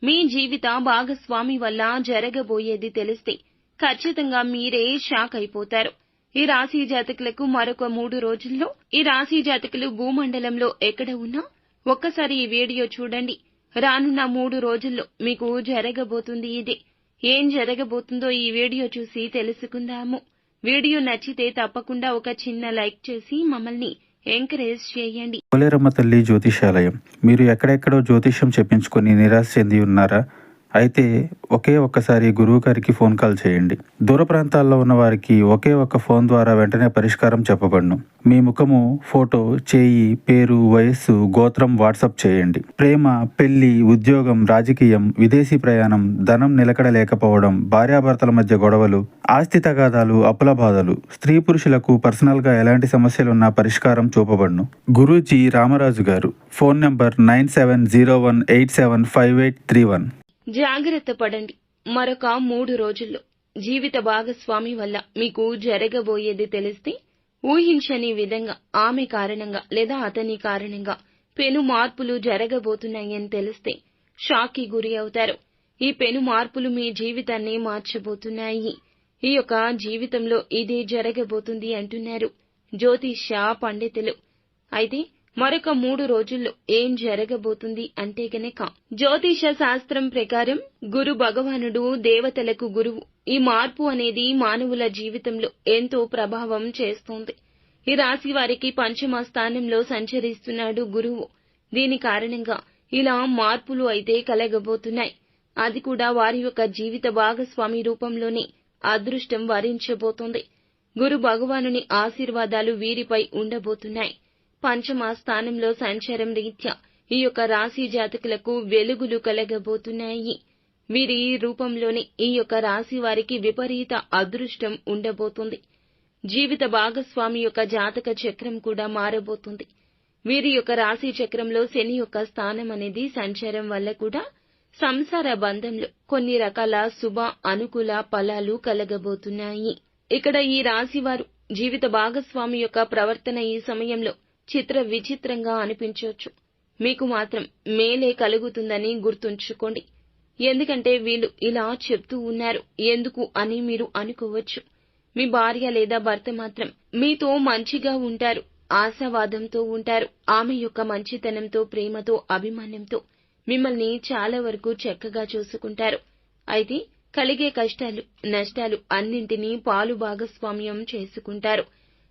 మీ జీవిత భాగస్వామి వల్ల జరగబోయేది తెలిస్తే ఖచ్చితంగా మీరే షాక్ అయిపోతారు. ఈ రాశి జాతకులకు మరొక 3 రోజుల్లో ఈ రాశి జాతకులు భూమండలంలో ఎక్కడ ఉన్నా ఒక్కసారి ఈ వీడియో చూడండి. రానున్న 3 రోజుల్లో మీకు జరగబోతుంది ఇదే. ఏం జరగబోతుందో ఈ వీడియో చూసి తెలుసుకుందాము. వీడియో నచ్చితే తప్పకుండా ఒక చిన్న లైక్ చేసి మమ్మల్ని ఎంకరేజ్ చేయండి. పోలేరమ్మ తల్లి జ్యోతిషాలయం. మీరు ఎక్కడెక్కడో జ్యోతిష్యం చెప్పించుకొని నిరాశ చెంది ఉన్నారా? అయితే ఒక్కసారి గురువు గారికి ఫోన్ కాల్ చేయండి. దూర ప్రాంతాల్లో ఉన్న వారికి ఒకే ఒక్క ఫోన్ ద్వారా వెంటనే పరిష్కారం చెప్పబడును. మీ ముఖము, ఫోటో, చేయి, పేరు, వయస్సు, గోత్రం వాట్సాప్ చేయండి. ప్రేమ, పెళ్లి, ఉద్యోగం, రాజకీయం, విదేశీ ప్రయాణం, ధనం నిలకడ లేకపోవడం, భార్యాభర్తల మధ్య గొడవలు, ఆస్తి తగాదాలు, అప్పుల బాధలు, స్త్రీ పురుషులకు పర్సనల్ గా ఎలాంటి సమస్యలున్నా పరిష్కారం చూపబడును. గురూజీ రామరాజు గారు. Phone number 9701875831. జాగ్రత్త పడండి. మరొక 3 రోజుల్లో జీవిత భాగస్వామి వల్ల మీకు జరగబోయేది తెలిస్తే ఊహించని విధంగా ఆమె కారణంగా లేదా అతని కారణంగా పెను మార్పులు జరగబోతున్నాయని తెలిస్తే షాక్కి గురి అవుతారు. ఈ పెను మార్పులు మీ జీవితాన్ని మార్చబోతున్నాయి. ఈ యొక్క జీవితంలో ఇదే జరగబోతుంది అంటున్నారు జ్యోతిష్య పండితులు. అయితే మరొక 3 రోజుల్లో ఏం జరగబోతుంది అంటే గనక జ్యోతిష శాస్త్రం ప్రకారం గురు భగవానుడు దేవతలకు గురువు. ఈ మార్పు అనేది మానవుల జీవితంలో ఎంతో ప్రభావం చేస్తోంది. ఈ రాశి వారికి పంచమ స్థానంలో సంచరిస్తున్నాడు గురువు. దీని కారణంగా ఇలా మార్పులు అయితే కలగబోతున్నాయి. అది కూడా వారి యొక్క జీవిత భాగస్వామి రూపంలోనే అదృష్టం వరించబోతోంది. గురు భగవానుని ఆశీర్వాదాలు వీరిపై ఉండబోతున్నాయి. పంచమ స్థానంలో సంచారం రీత్యా ఈ యొక్క రాశి జాతకులకు వెలుగులు కలగబోతున్నాయి. వీరి రూపంలోనే ఈ యొక్క రాశి వారికి విపరీత అదృష్టం ఉండబోతుంది. జీవిత భాగస్వామి యొక్క జాతక చక్రం కూడా మారబోతుంది. వీరి యొక్క రాశి చక్రంలో శని యొక్క స్థానం అనేది సంచారం వల్ల కూడా సంసార బంధంలో కొన్ని రకాల శుభ అనుకూల ఫలాలు కలగబోతున్నాయి. ఇక్కడ ఈ రాశి వారు జీవిత భాగస్వామి యొక్క ప్రవర్తన ఈ సమయంలో చిత్ర విచిత్రంగా అనిపించవచ్చు. మీకు మాత్రం మేలే కలుగుతుందని గుర్తుంచుకోండి. ఎందుకంటే వీళ్ళు ఇలా చెప్తూ ఉన్నారు ఎందుకు అని మీరు అనుకోవచ్చు. మీ భార్య లేదా భర్త మాత్రం మీతో మంచిగా ఉంటారు, ఆశావాదంతో ఉంటారు. ఆమె యొక్క మంచితనంతో, ప్రేమతో, అభిమానంతో మిమ్మల్ని చాలా వరకు చక్కగా చూసుకుంటారు. అయితే కలిగే కష్టాలు, నష్టాలు అన్నింటినీ పాలు భాగస్వామ్యం చేసుకుంటారు.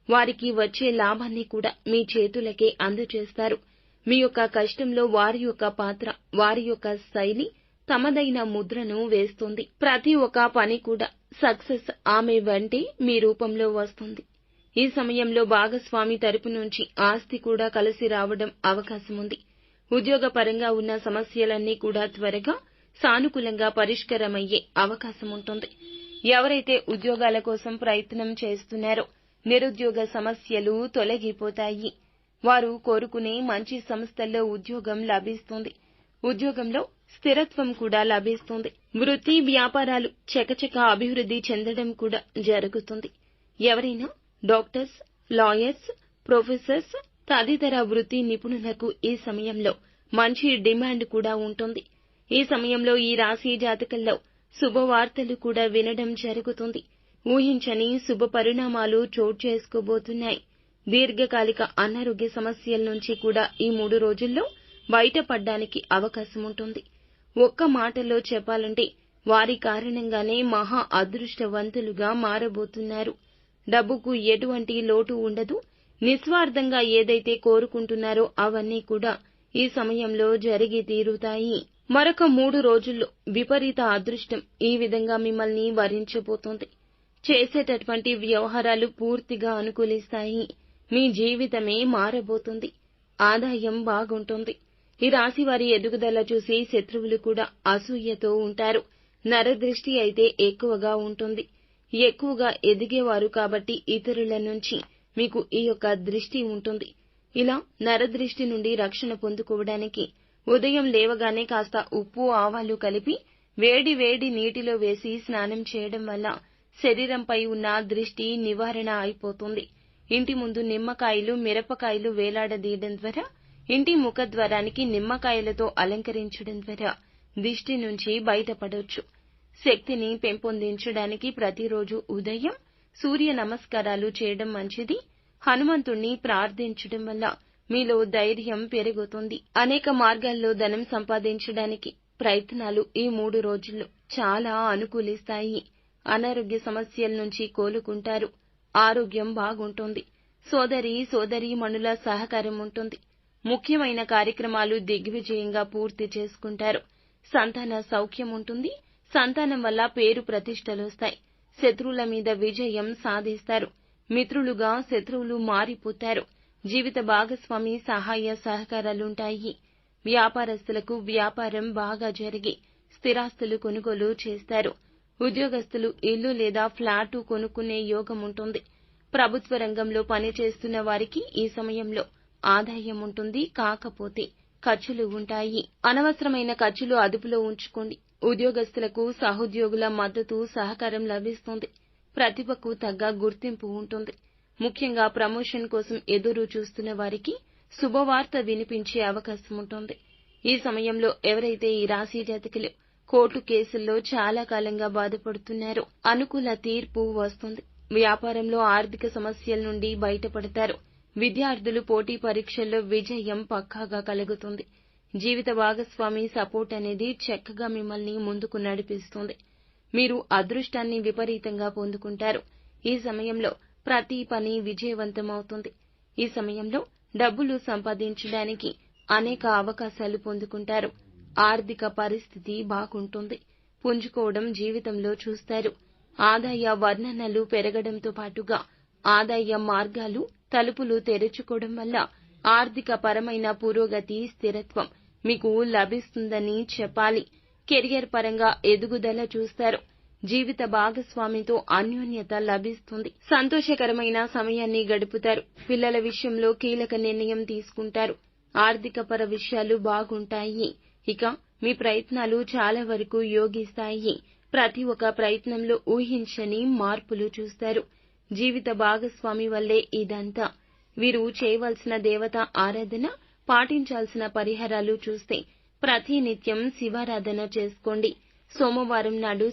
వారికి వచ్చే లాభాన్ని కూడా మీ చేతులకే అందజేస్తారు. మీ యొక్క కష్టంలో వారి యొక్క పాత్ర, వారి యొక్క శైలి తమదైన ముద్రను వేస్తుంది. ప్రతి ఒక్క పని కూడా సక్సెస్ ఆమె వెంటే మీ రూపంలో వస్తుంది. ఈ సమయంలో భాగస్వామి తరపు నుంచి ఆస్తి కూడా కలిసి రావడం అవకాశం ఉంది. ఉద్యోగపరంగా ఉన్న సమస్యలన్నీ కూడా త్వరగా సానుకూలంగా పరిష్కారమయ్యే అవకాశం ఉంటుంది. ఎవరైతే ఉద్యోగాల కోసం ప్రయత్నం చేస్తున్నారో నిరుద్యోగ సమస్యలు తొలగిపోతాయి. వారు కోరుకునే మంచి సంస్థల్లో ఉద్యోగం లభిస్తుంది. ఉద్యోగంలో స్థిరత్వం కూడా లభిస్తుంది. వృత్తి వ్యాపారాలు చకచక అభివృద్ధి చెందడం కూడా జరుగుతుంది. ఎవరైనా డాక్టర్స్, లాయర్స్, ప్రొఫెసర్స్ తదితర వృత్తి నిపుణులకు ఈ సమయంలో మంచి డిమాండ్ కూడా ఉంటుంది. ఈ సమయంలో ఈ రాశి జాతకుల్లో శుభవార్తలు కూడా వినడం జరుగుతుంది. ఊహించని శుభ పరిణామాలు చోటు చేసుకోబోతున్నాయి. దీర్ఘకాలిక అనారోగ్య సమస్యల నుంచి కూడా ఈ 3 రోజుల్లో బయటపడడానికి అవకాశం ఉంటుంది. ఒక్క మాటలో చెప్పాలంటే వారి కారణంగానే మహా అదృష్టవంతులుగా మారబోతున్నారు. డబ్బుకు ఎటువంటి లోటు ఉండదు. నిస్వార్థంగా ఏదైతే కోరుకుంటున్నారో అవన్నీ కూడా ఈ సమయంలో జరిగి తీరుతాయి. మరొక 3 రోజుల్లో విపరీత అదృష్టం ఈ విధంగా మిమ్మల్ని వరించబోతోంది. చేసేటటువంటి వ్యవహారాలు పూర్తిగా అనుకూలిస్తాయి. మీ జీవితమే మారబోతుంది. ఆదాయం బాగుంటుంది. ఈ రాశి వారి ఎదుగుదల చూసి శత్రువులు కూడా అసూయతో ఉంటారు. నరదృష్టి అయితే ఎక్కువగా ఉంటుంది. ఎక్కువగా ఎదిగేవారు కాబట్టి ఇతరుల నుంచి మీకు ఈ యొక్క దృష్టి ఉంటుంది. ఇలా నరదృష్టి నుండి రక్షణ పొందుకోవడానికి ఉదయం లేవగానే కాస్త ఉప్పు, ఆవాలు కలిపి వేడి వేడి నీటిలో వేసి స్నానం చేయడం వల్ల శరీరంపై ఉన్న దృష్టి నివారణ అయిపోతుంది. ఇంటి ముందు నిమ్మకాయలు, మిరపకాయలు వేలాడదీయడం ద్వారా, ఇంటి ముఖద్వారానికి నిమ్మకాయలతో అలంకరించడం ద్వారా దిష్టి నుంచి బయటపడొచ్చు. శక్తిని పెంపొందించడానికి ప్రతిరోజు ఉదయం సూర్య నమస్కారాలు చేయడం మంచిది. హనుమంతుణ్ణి ప్రార్థించడం వల్ల మీలో ధైర్యం పెరుగుతుంది. అనేక మార్గాల్లో ధనం సంపాదించడానికి ప్రయత్నాలు ఈ 3 రోజుల్లో చాలా అనుకూలిస్తాయి. అనారోగ్య సమస్యల నుంచి కోలుకుంటారు. ఆరోగ్యం బాగుంటుంది. సోదరీమణుల సహకారం ఉంటుంది. ముఖ్యమైన కార్యక్రమాలు దిగ్విజయంగా పూర్తి చేసుకుంటారు. సంతాన సౌఖ్యం ఉంటుంది. సంతానం వల్ల పేరు ప్రతిష్టలొస్తాయి. శత్రువుల మీద విజయం సాధిస్తారు. మిత్రులుగా శత్రువులు మారిపోతారు. జీవిత భాగస్వామి సహాయ సహకారాలుంటాయి. వ్యాపారస్తులకు వ్యాపారం బాగా జరిగి స్థిరాస్తులు కొనుగోలు చేస్తారు. ఉద్యోగస్తులు ఇల్లు లేదా ఫ్లాటు కొనుక్కునే యోగం ఉంటుంది. ప్రభుత్వ రంగంలో పనిచేస్తున్న వారికి ఈ సమయంలో ఆదాయం ఉంటుంది. కాకపోతే ఖర్చులు ఉంటాయి. అనవసరమైన ఖర్చులు అదుపులో ఉంచుకోండి. ఉద్యోగస్తులకు సహోద్యోగుల మద్దతు సహకారం లభిస్తుంది. ప్రతిభకు తగ్గ గుర్తింపు ఉంటుంది. ముఖ్యంగా ప్రమోషన్ కోసం ఎదురు చూస్తున్న వారికి శుభవార్త వినిపించే అవకాశం ఉంటుంది. ఈ సమయంలో ఎవరైతే ఈ రాశి జాతకులు కోర్టు కేసుల్లో చాలా కాలంగా బాధపడుతున్నారో అనుకూల తీర్పు వస్తుంది. వ్యాపారంలో ఆర్థిక సమస్యల నుండి బయటపడతారు. విద్యార్థులు పోటీ పరీక్షల్లో విజయం పక్కాగా కలుగుతుంది. జీవిత భాగస్వామి సపోర్ట్ అనేది చక్కగా మిమ్మల్ని ముందుకు నడిపిస్తుంది. మీరు అదృష్టాన్ని విపరీతంగా పొందుకుంటారు. ఈ సమయంలో ప్రతి పని విజయవంతమవుతుంది. ఈ సమయంలో డబ్బులు సంపాదించడానికి అనేక అవకాశాలు పొందుకుంటారు. ఆర్థిక పరిస్థితి బాగుంటుంది. పుంజుకోవడం జీవితంలో చూస్తారు. ఆదాయ వర్ణనలు పెరగడంతో పాటుగా ఆదాయ మార్గాలు తలుపులు తెరుచుకోవడం వల్ల ఆర్థిక పరమైన పురోగతి, స్థిరత్వం మీకు లభిస్తుందని చెప్పాలి. కెరియర్ పరంగా ఎదుగుదల చూస్తారు. జీవిత భాగస్వామితో అన్యోన్యత లభిస్తుంది. సంతోషకరమైన సమయాన్ని గడుపుతారు. పిల్లల విషయంలో కీలక నిర్ణయం తీసుకుంటారు. ఆర్థికపర విషయాలు బాగుంటాయి. ఇక మీ ప్రయత్నాలు చాలా వరకు యోగిస్తాయి. ప్రతి ఒక్క ప్రయత్నంలో ఊహించని మార్పులు చూస్తారు. జీవిత భాగస్వామి వల్లే ఇదంతా. వీరు చేయవలసిన దేవత ఆరాధన, పాటించాల్సిన పరిహారాలు చూస్తే ప్రతినిత్యం శివారాధన చేసుకోండి. సోమవారం నాడు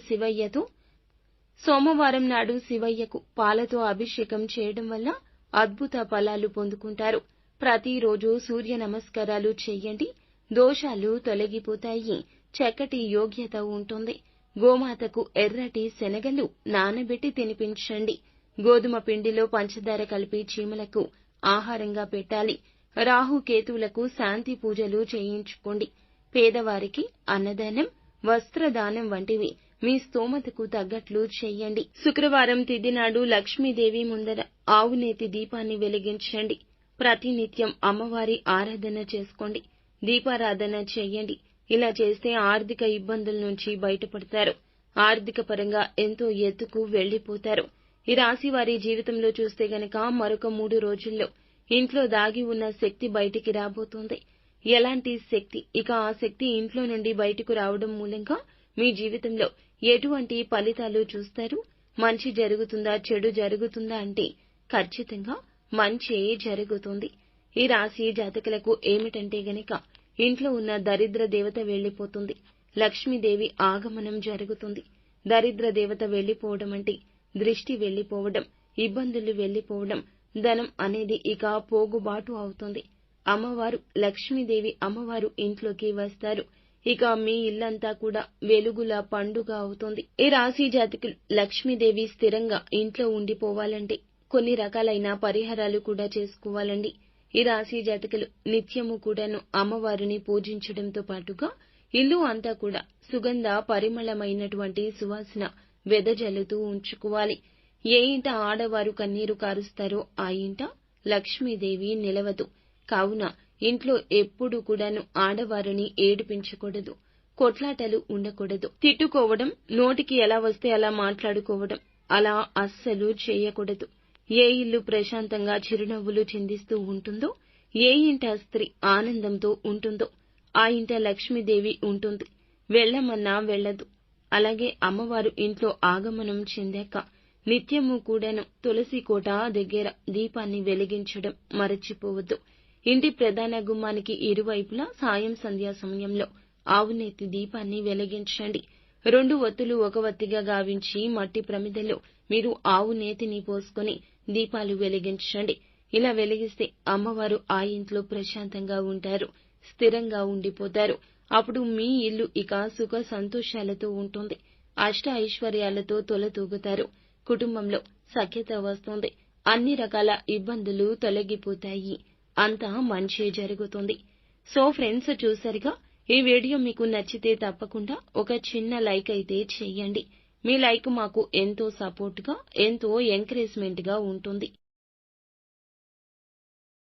శివయ్యకు పాలతో అభిషేకం చేయడం వల్ల అద్భుత ఫలాలు పొందుకుంటారు. ప్రతిరోజు సూర్య నమస్కారాలు చేయండి. దోషాలు తొలగిపోతాయి. చక్కటి యోగ్యత ఉంటుంది. గోమాతకు ఎర్రటి శనగలు నానబెట్టి తినిపించండి. గోధుమ పిండిలో పంచదార కలిపి చీమలకు ఆహారంగా పెట్టాలి. రాహుకేతువులకు శాంతి పూజలు చేయించుకోండి. పేదవారికి అన్నదానం, వస్త్రదానం వంటివి మీ స్తోమతకు తగ్గట్లు చెయ్యండి. శుక్రవారం తిథి నాడు లక్ష్మీదేవి ముందర ఆవునేతి దీపాన్ని వెలిగించండి. ప్రతినిత్యం అమ్మవారి ఆరాధన చేసుకోండి. దీపారాధన చెయ్యండి. ఇలా చేస్తే ఆర్థిక ఇబ్బందుల నుంచి బయటపడతారు. ఆర్థిక పరంగా ఎంతో ఎత్తుకు వెళ్లిపోతారు. ఈ రాశి వారి జీవితంలో చూస్తే గనక మరొక 3 రోజుల్లో ఇంట్లో దాగి ఉన్న శక్తి బయటికి రాబోతోంది. ఎలాంటి శక్తి? ఇక ఆ శక్తి ఇంట్లో నుండి బయటకు రావడం మూలంగా మీ జీవితంలో ఎటువంటి ఫలితాలు చూస్తారు? మంచి జరుగుతుందా, చెడు జరుగుతుందా అంటే ఖచ్చితంగా మంచే జరుగుతుంది. ఈ రాశి జాతకులకు ఏమిటంటే గనక ఇంట్లో ఉన్న దరిద్ర దేవత వెళ్లిపోతుంది. లక్ష్మీదేవి ఆగమనం జరుగుతుంది. దరిద్ర దేవత వెళ్లిపోవడం అంటే దృష్టి వెళ్లిపోవడం, ఇబ్బందులు వెళ్లిపోవడం, ధనం అనేది ఇక పోగుబాటు అవుతుంది. అమ్మవారు లక్ష్మీదేవి అమ్మవారు ఇంట్లోకి వస్తారు. ఇక మీ ఇల్లంతా కూడా వెలుగుల పండుగ అవుతుంది. ఈ రాశి జాతకులు లక్ష్మీదేవి స్థిరంగా ఇంట్లో ఉండిపోవాలంటే కొన్ని రకాలైన పరిహారాలు కూడా చేసుకోవాలండి. ఈ రాశి జాతకులు నిత్యము కూడాను అమ్మవారిని పూజించడంతో పాటుగా ఇల్లు అంతా కూడా సుగంధ పరిమళమైనటువంటి సువాసన వెదజల్లుతూ ఉంచుకోవాలి. ఏ ఇంట ఆడవారు కన్నీరు కారుస్తారో ఆ ఇంట లక్ష్మీదేవి నిలవదు. కావున ఇంట్లో ఎప్పుడూ కూడాను ఆడవారిని ఏడిపించకూడదు. కొట్లాటలు ఉండకూడదు. తిట్టుకోవడం, నోటికి ఎలా వస్తే అలా మాట్లాడుకోవడం అలా అస్సలు చేయకూడదు. ఏ ఇల్లు ప్రశాంతంగా చిరునవ్వులు చిందిస్తూ ఉంటుందో, ఏ ఇంట స్త్రీ ఆనందంతో ఉంటుందో ఆ ఇంట లక్ష్మీదేవి ఉంటుంది. వెళ్ళమన్నా వెళ్ళదు. అలాగే అమ్మవారు ఇంట్లో ఆగమనం చెందాక నిత్యము కూడాను తులసి కోట దగ్గర దీపాన్ని వెలిగించడం మరచిపోవద్దు. ఇంటి ప్రధాన గుమ్మానికి ఇరువైపులా సాయం సంధ్యా సమయంలో ఆవునేతి దీపాన్ని వెలిగించండి. 2 ఒత్తులు ఒక వత్తిగా గావించి మట్టి ప్రమిదలో మీరు ఆవు నేతిని పోసుకొని దీపాలు వెలిగించండి. ఇలా వెలిగిస్తే అమ్మవారు ఆ ఇంట్లో ప్రశాంతంగా ఉంటారు, స్థిరంగా ఉండిపోతారు. అప్పుడు మీ ఇల్లు ఇక సుఖ సంతోషాలతో ఉంటుంది. అష్ట ఐశ్వర్యాలతో తొలతూగుతారు. కుటుంబంలో సఖ్యత వస్తుంది. అన్ని రకాల ఇబ్బందులు తొలగిపోతాయి. అంతా మంచే జరుగుతుంది. సో ఫ్రెండ్స్, చూసారుగా, ఈ వీడియో మీకు నచ్చితే తప్పకుండా ఒక చిన్న లైక్ అయితే చెయ్యండి. మీ లైక్ మాకు ఎంతో సపోర్ట్గా, ఎంతో ఎంకరేజ్మెంట్గా ఉంటుంది.